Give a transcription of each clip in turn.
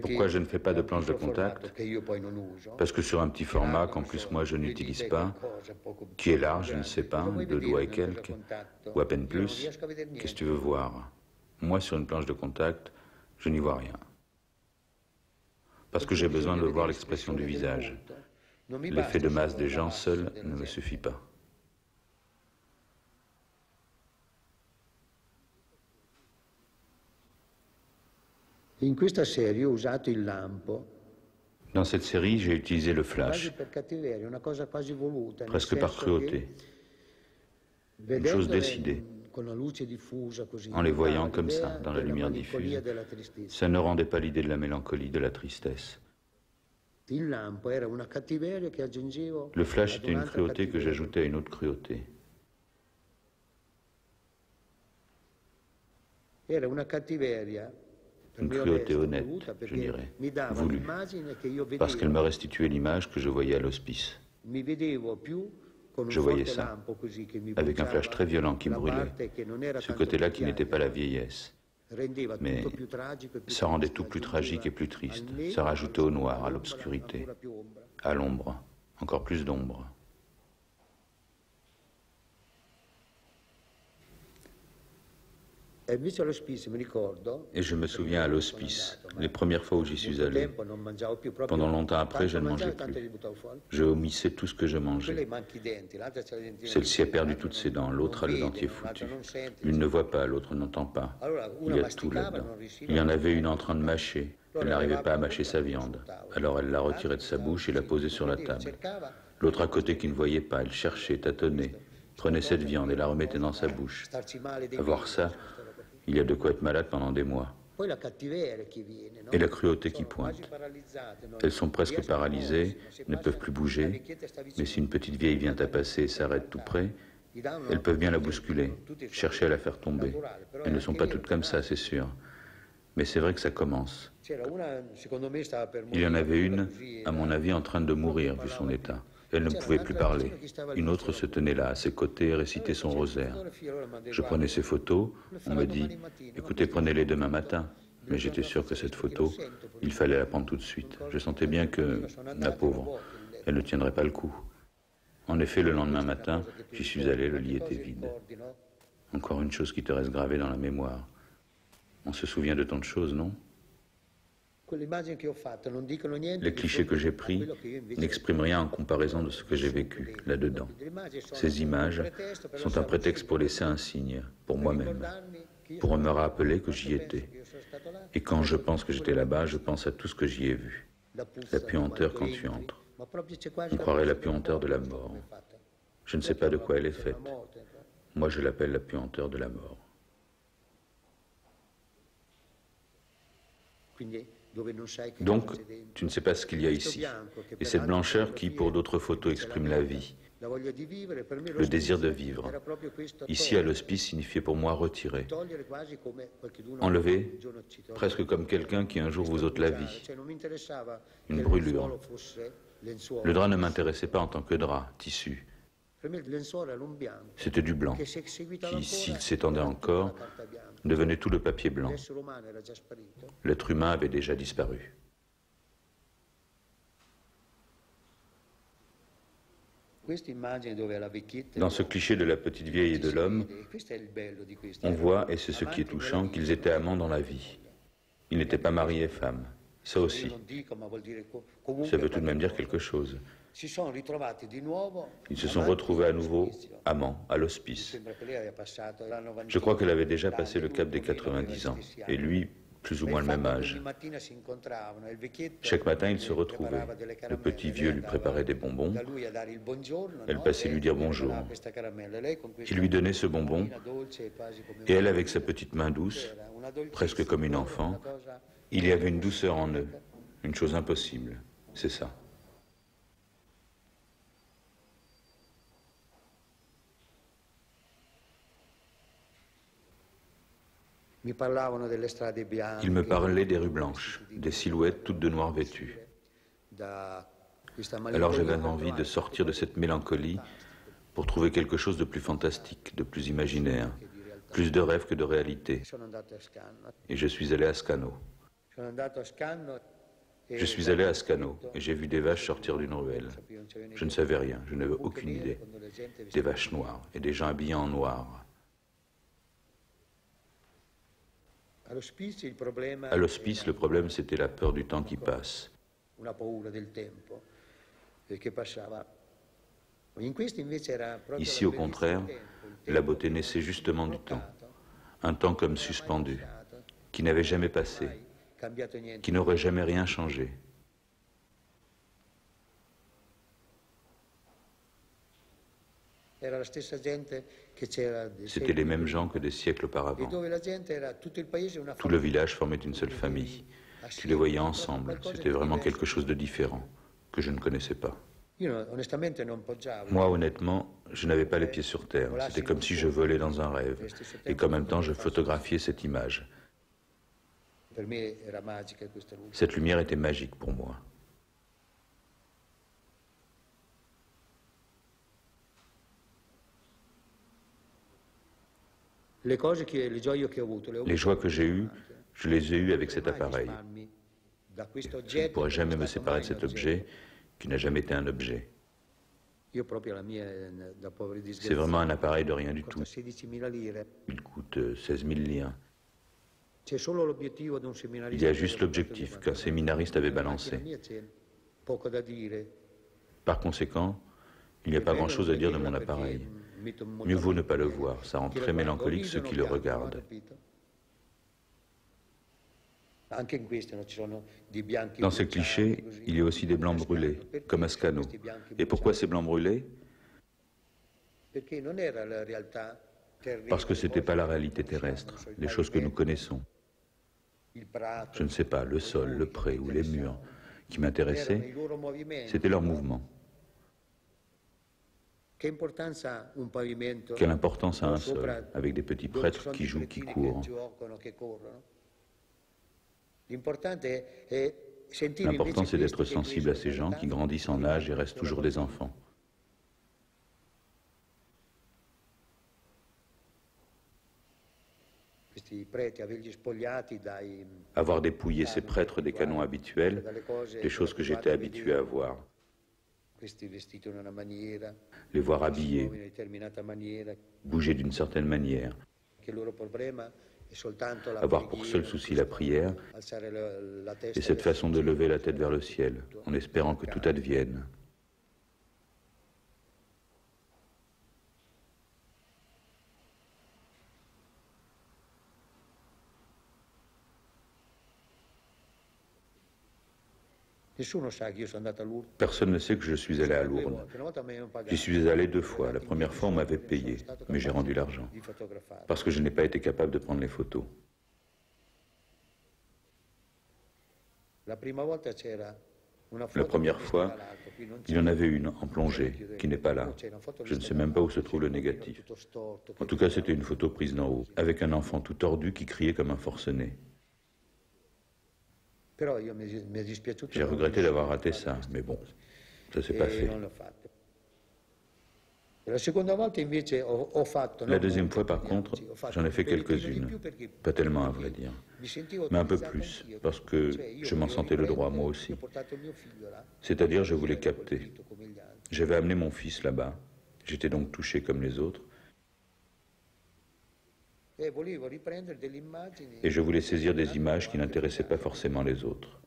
Pourquoi je ne fais pas de planche de contact? Parce que sur un petit format qu'en plus moi je n'utilise pas, qui est large, je ne sais pas, 2 doigts et quelques, ou à peine plus, qu'est-ce que tu veux voir? Moi sur une planche de contact, je n'y vois rien. Parce que j'ai besoin de voir l'expression du visage. L'effet de masse des gens seul ne me suffit pas. Dans cette série, j'ai utilisé le flash, presque par cruauté, une chose décidée. En les voyant comme ça, dans la lumière diffuse, ça ne rendait pas l'idée de la mélancolie, de la tristesse. Le flash était une cruauté que j'ajoutais à une autre cruauté. Une cruauté honnête, je dirais, voulue, parce qu'elle me restituait l'image que je voyais à l'hospice. Je voyais ça, avec un flash très violent qui brûlait, ce côté-là qui n'était pas la vieillesse. Mais ça rendait tout plus tragique et plus triste. Ça rajoutait au noir, à l'obscurité, à l'ombre, encore plus d'ombre. Et je me souviens à l'hospice, les premières fois où j'y suis allé. Pendant longtemps après, je ne mangeais plus. Je omissais tout ce que je mangeais. Celle-ci a perdu toutes ses dents, l'autre a le dentier foutu. L'une ne voit pas, l'autre n'entend pas. Il y a tout là-dedans. Il y en avait une en train de mâcher. Elle n'arrivait pas à mâcher sa viande. Alors elle l'a retirée de sa bouche et l'a posée sur la table. L'autre à côté qui ne voyait pas, elle cherchait, tâtonnait, prenait cette viande et la remettait dans sa bouche. À voir ça, il y a de quoi être malade pendant des mois. Et la cruauté qui pointe. Elles sont presque paralysées, ne peuvent plus bouger, mais si une petite vieille vient à passer et s'arrête tout près, elles peuvent bien la bousculer, chercher à la faire tomber. Elles ne sont pas toutes comme ça, c'est sûr. Mais c'est vrai que ça commence. Il y en avait une, à mon avis, en train de mourir, vu son état. Elle ne pouvait plus parler. Une autre se tenait là, à ses côtés, et récitait son rosaire. Je prenais ses photos, on me dit « Écoutez, prenez-les demain matin ». Mais j'étais sûr que cette photo, il fallait la prendre tout de suite. Je sentais bien que, la pauvre, elle ne tiendrait pas le coup. En effet, le lendemain matin, j'y suis allé, le lit était vide. Encore une chose qui te reste gravée dans la mémoire. On se souvient de tant de choses, non ? Les clichés que j'ai pris n'expriment rien en comparaison de ce que j'ai vécu là-dedans. Ces images sont un prétexte pour laisser un signe, pour moi-même, pour me rappeler que j'y étais. Et quand je pense que j'étais là-bas, je pense à tout ce que j'y ai vu. La puanteur quand tu entres. On croirait la puanteur de la mort. Je ne sais pas de quoi elle est faite. Moi, je l'appelle la puanteur de la mort. Donc, tu ne sais pas ce qu'il y a ici. Et cette blancheur qui, pour d'autres photos, exprime la vie, le désir de vivre. Ici, à l'hospice, signifiait pour moi retirer. Enlever, presque comme quelqu'un qui un jour vous ôte la vie. Une brûlure. Le drap ne m'intéressait pas en tant que drap, tissu. C'était du blanc, qui, s'il s'étendait encore, devenait tout le papier blanc. L'être humain avait déjà disparu. Dans ce cliché de la petite vieille et de l'homme, on voit, et c'est ce qui est touchant, qu'ils étaient amants dans la vie. Ils n'étaient pas mariés et femmes. Ça aussi. Ça veut tout de même dire quelque chose. Ils se sont retrouvés à nouveau amants, à l'hospice. Je crois qu'elle avait déjà passé le cap des 90 ans, et lui, plus ou moins le même âge. Chaque matin, ils se retrouvaient. Le petit vieux lui préparait des bonbons. Elle passait lui dire bonjour. Il lui donnait ce bonbon, et elle, avec sa petite main douce, presque comme une enfant, il y avait une douceur en eux, une chose impossible, c'est ça. Ils me parlaient des rues blanches, des silhouettes toutes de noir vêtues. Alors j'avais envie de sortir de cette mélancolie pour trouver quelque chose de plus fantastique, de plus imaginaire, Plus de rêves que de réalité. Et je suis allé à Scano. Je suis allé à Scano et j'ai vu des vaches sortir d'une ruelle. Je ne savais rien, je n'avais aucune idée. Des vaches noires et des gens habillés en noir. À l'hospice, le problème, c'était la peur du temps qui passe. Ici, au contraire, la beauté naissait justement du temps. Un temps comme suspendu, qui n'avait jamais passé, qui n'aurait jamais rien changé. C'était les mêmes gens que des siècles auparavant. Tout le village formait une seule famille. Tu les voyais ensemble. C'était vraiment quelque chose de différent, que je ne connaissais pas. Moi, honnêtement, je n'avais pas les pieds sur terre. C'était comme si je volais dans un rêve. Et qu'en même temps, je photographiais cette image. Cette lumière était magique pour moi. Les joies que j'ai eues, je les ai eues avec cet appareil. Je ne pourrai jamais me séparer de cet objet qui n'a jamais été un objet. C'est vraiment un appareil de rien du tout. Il coûte 16 000 lire. Il y a juste l'objectif qu'un séminariste avait balancé. Par conséquent, il n'y a pas grand-chose à dire de mon appareil. Mieux vaut ne pas le voir, ça rend très mélancolique ceux qui le regardent. Dans ces clichés, il y a aussi des blancs brûlés, comme à Scano. Et pourquoi ces blancs brûlés? Parce que ce n'était pas la réalité terrestre, les choses que nous connaissons. Je ne sais pas, le sol, le pré ou les murs qui m'intéressaient, c'était leur mouvement. Quelle importance a un sol, avec des petits prêtres qui jouent, qui courent. L'important, c'est d'être sensible à ces gens qui grandissent en âge et restent toujours des enfants. Avoir dépouillé ces prêtres des canons habituels, des choses que j'étais habitué à voir. Les voir habillés, bouger d'une certaine manière. Avoir pour seul souci la prière et cette façon de lever la tête vers le ciel, en espérant que tout advienne. Personne ne sait que je suis allé à Lourdes. J'y suis allé 2 fois. La première fois, on m'avait payé, mais j'ai rendu l'argent, parce que je n'ai pas été capable de prendre les photos. La première fois, il y en avait une en plongée, qui n'est pas là. Je ne sais même pas où se trouve le négatif. En tout cas, c'était une photo prise d'en haut, avec un enfant tout tordu qui criait comme un forcené. J'ai regretté d'avoir raté ça, mais bon, ça s'est pas fait. La deuxième fois, par contre, j'en ai fait quelques-unes. Pas tellement, à vrai dire, mais un peu plus, parce que je m'en sentais le droit, moi aussi. C'est-à-dire, je voulais capter. J'avais amené mon fils là-bas. J'étais donc touché comme les autres. Et je voulais saisir des images qui n'intéressaient pas forcément les autres.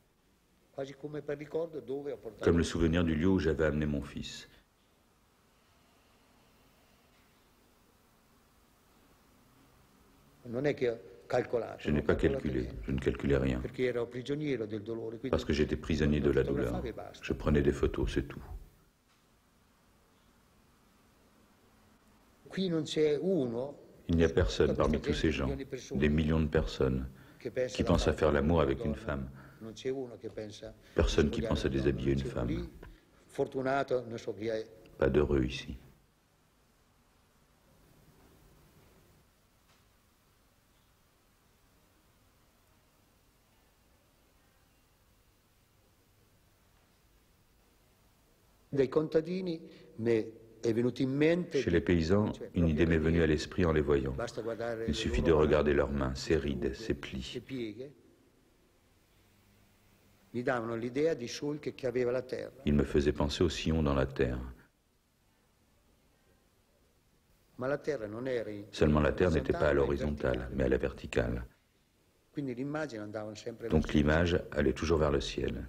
Comme le souvenir du lieu où j'avais amené mon fils. Je n'ai pas calculé, je ne calculais rien. Parce que j'étais prisonnier de la douleur. Je prenais des photos, c'est tout. Il n'y a personne parmi tous ces gens, des millions de personnes, qui pensent à faire l'amour avec une femme. Personne qui pense à déshabiller une femme. Pas d'heureux ici. Chez les paysans, une idée m'est venue à l'esprit en les voyant. Il suffit de regarder leurs mains, ses rides, ses plis. Ils me faisaient penser aux sillons dans la terre. Seulement la terre n'était pas à l'horizontale, mais à la verticale. Donc l'image allait toujours vers le ciel.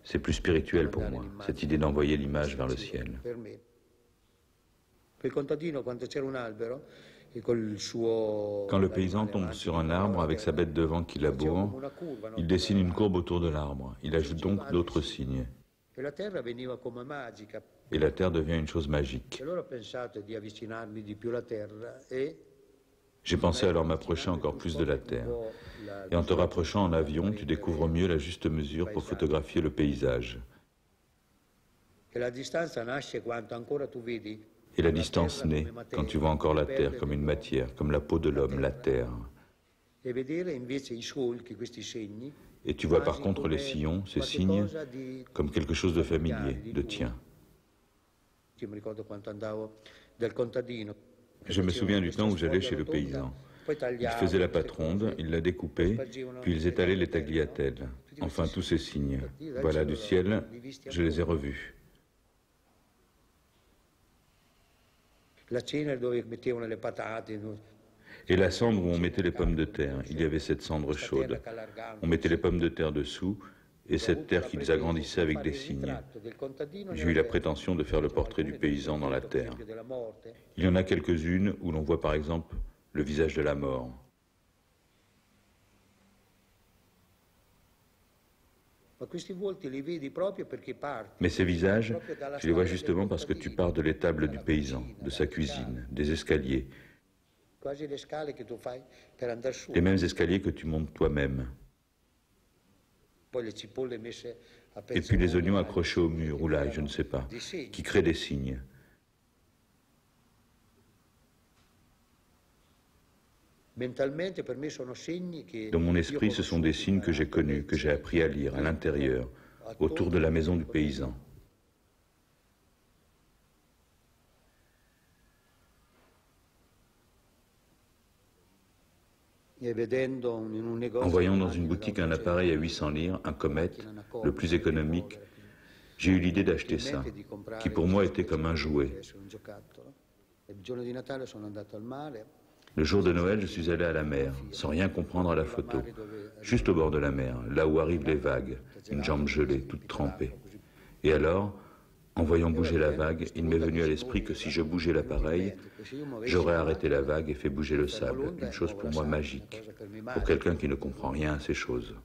C'est plus spirituel pour moi, cette idée d'envoyer l'image vers le ciel. Quand le paysan tombe sur un arbre avec sa bête devant qui laboure, il dessine une courbe autour de l'arbre. Il ajoute donc d'autres signes. Et la terre devient une chose magique. J'ai pensé alors m'approcher encore plus de la terre. Et en te rapprochant en avion, tu découvres mieux la juste mesure pour photographier le paysage. Et la distance naît quand tu vois encore la terre comme une matière, comme la peau de l'homme, la terre. Et tu vois par contre les sillons, ces signes, comme quelque chose de familier, de tien. Je me souviens du temps où j'allais chez le paysan. Il faisait la patronde, il la découpait, puis ils étalaient les tagliatelles. Enfin, tous ces signes. Voilà, du ciel, je les ai revus. Et la cendre où on mettait les pommes de terre, il y avait cette cendre chaude. On mettait les pommes de terre dessous, et cette terre qu'ils agrandissaient avec des signes. J'ai eu la prétention de faire le portrait du paysan dans la terre. Il y en a quelques-unes où l'on voit par exemple le visage de la mort. Mais ces visages, je les vois justement parce que tu pars de l'étable du paysan, de sa cuisine, des escaliers, les mêmes escaliers que tu montes toi-même. Et puis les oignons accrochés au mur, ou l'ail, je ne sais pas, qui créent des signes. Dans mon esprit, ce sont des signes que j'ai connus, que j'ai appris à lire, à l'intérieur, autour de la maison du paysan. En voyant dans une boutique un appareil à 800 lire, un comète, le plus économique, j'ai eu l'idée d'acheter ça, qui pour moi était comme un jouet. Le jour de Noël, je suis allé à la mer, sans rien comprendre à la photo, juste au bord de la mer, là où arrivent les vagues, une jambe gelée, toute trempée. Et alors, en voyant bouger la vague, il m'est venu à l'esprit que si je bougeais l'appareil, j'aurais arrêté la vague et fait bouger le sable, une chose pour moi magique, pour quelqu'un qui ne comprend rien à ces choses.